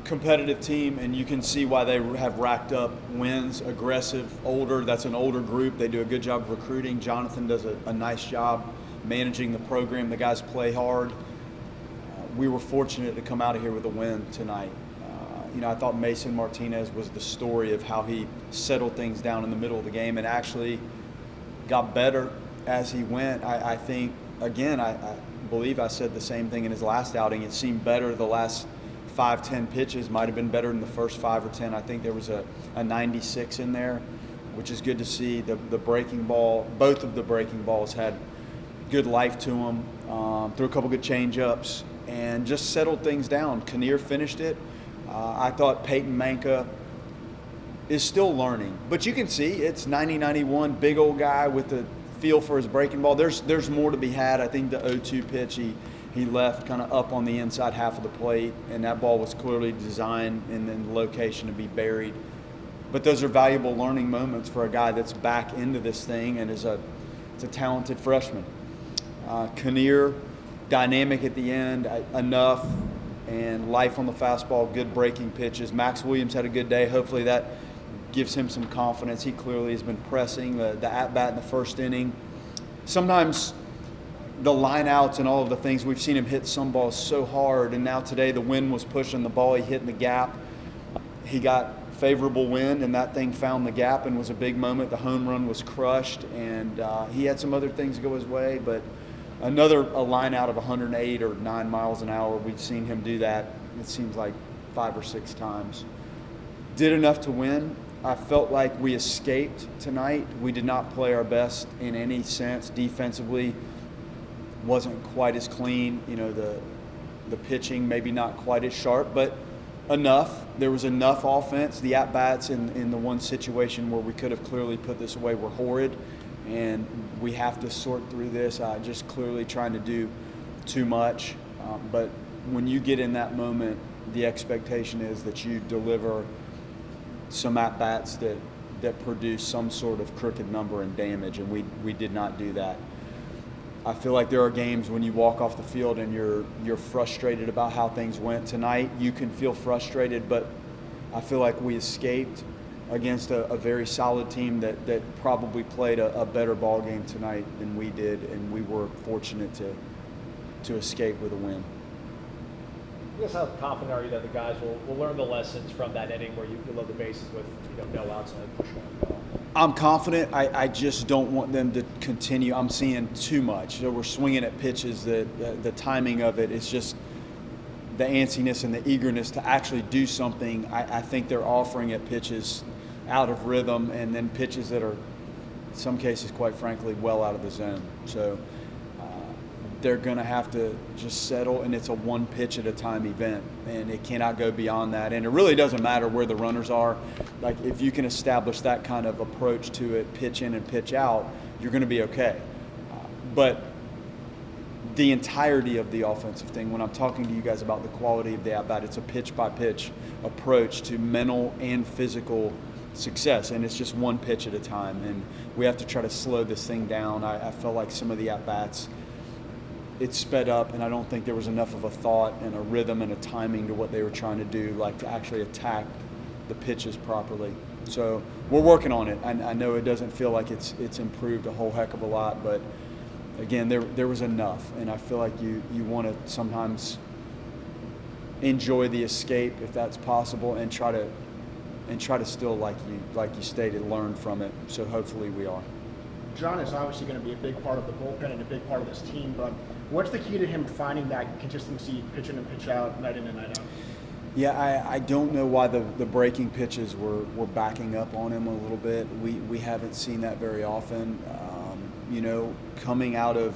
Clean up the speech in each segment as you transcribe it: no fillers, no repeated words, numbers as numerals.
competitive team, and you can see why they have racked up wins. Aggressive, older. That's an older group. They do a good job of recruiting. Jonathan does a nice job managing the program. The guys play hard. We were fortunate to come out of here with a win tonight. I thought Mason Martinez was the story of how he settled things down in the middle of the game and actually got better as he went. I think, again, I believe I said the same thing in his last outing. It seemed better the last 5-10 pitches, might have been better than the first 5 or 10. I think there was a 96 in there, which is good to see. The breaking ball, both of the breaking balls had good life to them, threw a couple good change-ups, and just settled things down. Kinnear finished it. I thought Peyton Manka is still learning, but you can see it's 90-91, big old guy with the feel for his breaking ball. There's more to be had. I think the 0-2 pitch he left kind of up on the inside half of the plate, and that ball was clearly designed in the location to be buried. But those are valuable learning moments for a guy that's back into this thing and it's a talented freshman. Kinnear, dynamic at the end, enough, and life on the fastball, good breaking pitches. Max Williams had a good day. Hopefully that gives him some confidence. He clearly has been pressing the at-bat in the first inning. Sometimes the line-outs and all of the things, we've seen him hit some balls so hard, and now today the wind was pushing the ball. He hit in the gap. He got favorable wind, and that thing found the gap and was a big moment. The home run was crushed, and he had some other things go his way, but a line out of 108 or 9 miles an hour, we've seen him do that, it seems like 5 or 6 times. Did enough to win. I felt like we escaped tonight. We did not play our best in any sense. Defensively, wasn't quite as clean. The pitching maybe not quite as sharp, but enough. There was enough offense. The at-bats in the one situation where we could have clearly put this away were horrid, and we have to sort through this. Just clearly trying to do too much. But when you get in that moment, the expectation is that you deliver some at-bats that produce some sort of crooked number and damage, and we did not do that. I feel like there are games when you walk off the field and you're frustrated about how things went. Tonight you can feel frustrated, but I feel like we escaped against a very solid team that probably played a better ball game tonight than we did, and we were fortunate to escape with a win. I guess how confident are you that the guys will learn the lessons from that inning where you load the bases with no outs and then push one ball? I'm confident. I just don't want them to continue. I'm seeing too much. So we're swinging at pitches that the timing of it is just the antsiness and the eagerness to actually do something. I think they're offering at pitches out of rhythm, and then pitches that are, in some cases, quite frankly, well out of the zone. So they're going to have to just settle, and it's a one pitch at a time event, and it cannot go beyond that. And it really doesn't matter where the runners are. Like, if you can establish that kind of approach to it, pitch in and pitch out, you're going to be okay. But the entirety of the offensive thing, when I'm talking to you guys about the quality of the at-bat, it's a pitch-by-pitch approach to mental and physical success, and it's just one pitch at a time, and we have to try to slow this thing down. I felt like some of the at-bats, it sped up, and I don't think there was enough of a thought and a rhythm and a timing to what they were trying to do, like to actually attack the pitches properly. So we're working on it. I know it doesn't feel like it's improved a whole heck of a lot, but again, there was enough, and I feel like you want to sometimes enjoy the escape if that's possible, and try to still, like you stated, learn from it. So hopefully we are. John is obviously going to be a big part of the bullpen and a big part of this team, but what's the key to him finding that consistency, pitch in and pitch out, night in and night out? Yeah, I don't know why the breaking pitches were backing up on him a little bit. We haven't seen that very often. Coming out of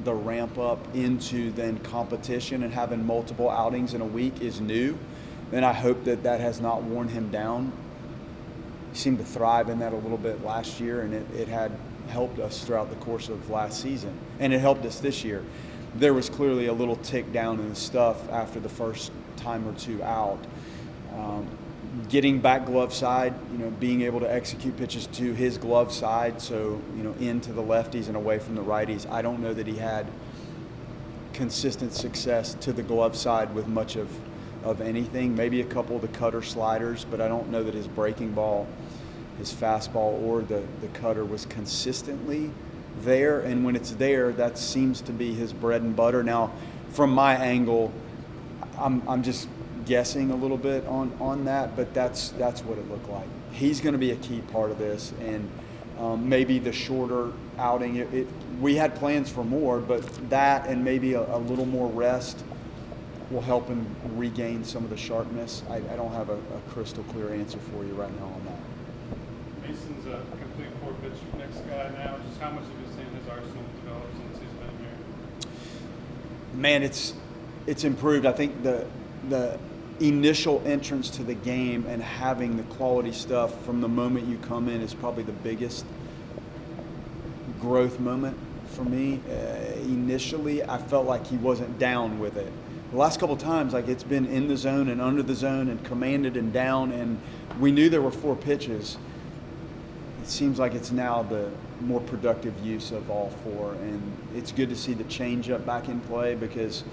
the ramp up into then competition and having multiple outings in a week is new, and I hope that has not worn him down. He seemed to thrive in that a little bit last year, and it had helped us throughout the course of last season, and it helped us this year. There was clearly a little tick down in the stuff after the first time or two out. Getting back glove side, being able to execute pitches to his glove side, so into the lefties and away from the righties. I don't know that he had consistent success to the glove side with much of of anything. Maybe a couple of the cutter sliders, but I don't know that his breaking ball, his fastball, or the cutter was consistently there. And when it's there, that seems to be his bread and butter. Now, from my angle, I'm just guessing a little bit on that, but that's what it looked like. He's going to be a key part of this, and maybe the shorter outing. We had plans for more, but that and maybe a little more rest will help him regain some of the sharpness. I don't have a crystal clear answer for you right now on that. Mason's a complete four-pitch mix guy now. Just how much have you seen his arsenal develop since he's been here? Man, it's improved. I think the initial entrance to the game and having the quality stuff from the moment you come in is probably the biggest growth moment for me. Initially, I felt like he wasn't down with it. The last couple of times, like, it's been in the zone and under the zone and commanded and down, and we knew there were 4 pitches. It seems like it's now the more productive use of all 4, and it's good to see the changeup back in play because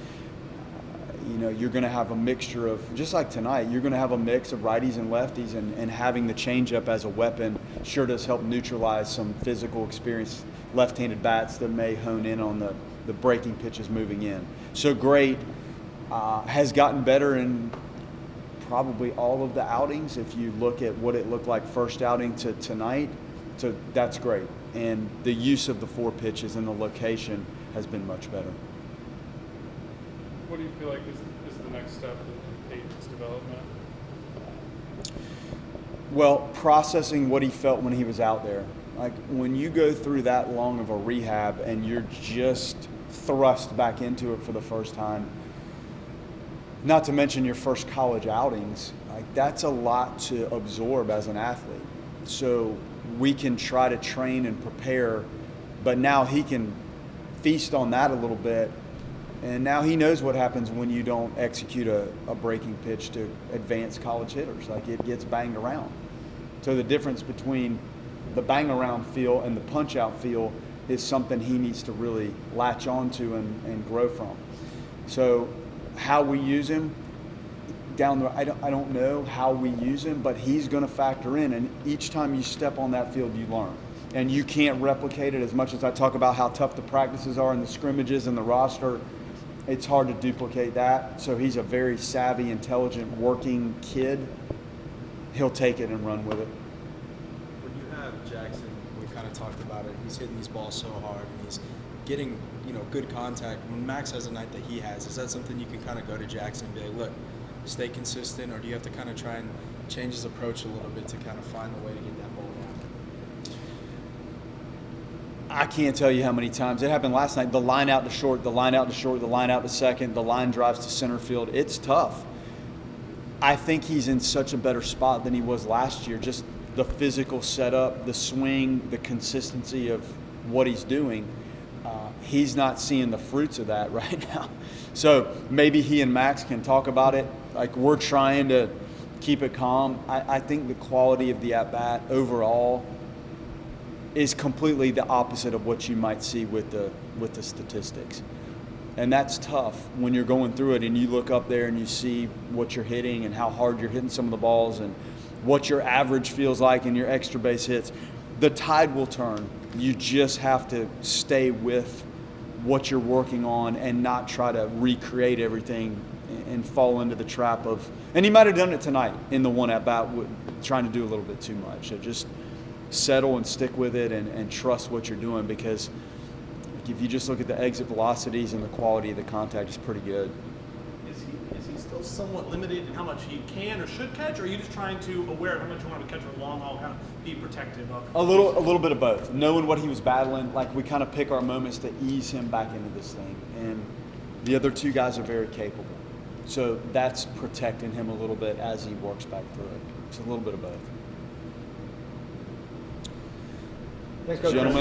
you're going to have a mixture of, just like tonight, you're going to have a mix of righties and lefties, and having the changeup as a weapon sure does help neutralize some physical experience left-handed bats that may hone in on the breaking pitches moving in. So great. Has gotten better in probably all of the outings. If you look at what it looked like first outing to tonight, so that's great. And the use of the 4 pitches and the location has been much better. What do you feel like is the next step in Peyton's development? Well, processing what he felt when he was out there. Like, when you go through that long of a rehab and you're just thrust back into it for the first time, not to mention your first college outings, like, that's a lot to absorb as an athlete. So we can try to train and prepare, but now he can feast on that a little bit. And now he knows what happens when you don't execute a breaking pitch to advanced college hitters. Like, it gets banged around. So the difference between the bang around feel and the punch out feel is something he needs to really latch onto and grow from. So how we use him down the, I don't know how we use him, but he's going to factor in. And each time you step on that field, you learn. And you can't replicate it. As much as I talk about how tough the practices are and the scrimmages and the roster, it's hard to duplicate that. So he's a very savvy, intelligent, working kid. He'll take it and run with it. When you have Jackson, we kind of talked about it, he's hitting these balls so hard and he's getting, good contact. When Max has a night that he has, is that something you can kind of go to Jackson and be like, look, stay consistent, or do you have to kind of try and change his approach a little bit to kind of find the way to get that ball down? I can't tell you how many times. It happened last night. The line out to short, the line out to short, the line out to second, the line drives to center field. It's tough. I think he's in such a better spot than he was last year. Just the physical setup, the swing, the consistency of what he's doing. He's not seeing the fruits of that right now. So maybe he and Max can talk about it. Like, we're trying to keep it calm. I think the quality of the at-bat overall is completely the opposite of what you might see with the statistics. And that's tough when you're going through it and you look up there and you see what you're hitting and how hard you're hitting some of the balls and what your average feels like and your extra base hits. The tide will turn. You just have to stay with what you're working on and not try to recreate everything and fall into the trap of, and he might have done it tonight in the one at bat, trying to do a little bit too much. So just settle and stick with it and trust what you're doing, because if you just look at the exit velocities and the quality of the contact, it's pretty good. Is he still somewhat limited in how much he can or should catch, or are you just trying to aware of how much you want to catch for the long haul, kind of be protective of? A little bit of both. Knowing what he was battling, like, we kind of pick our moments to ease him back into this thing. And the other 2 guys are very capable. So that's protecting him a little bit as he works back through it. It's a little bit of both. Thanks, Coach. Gentlemen.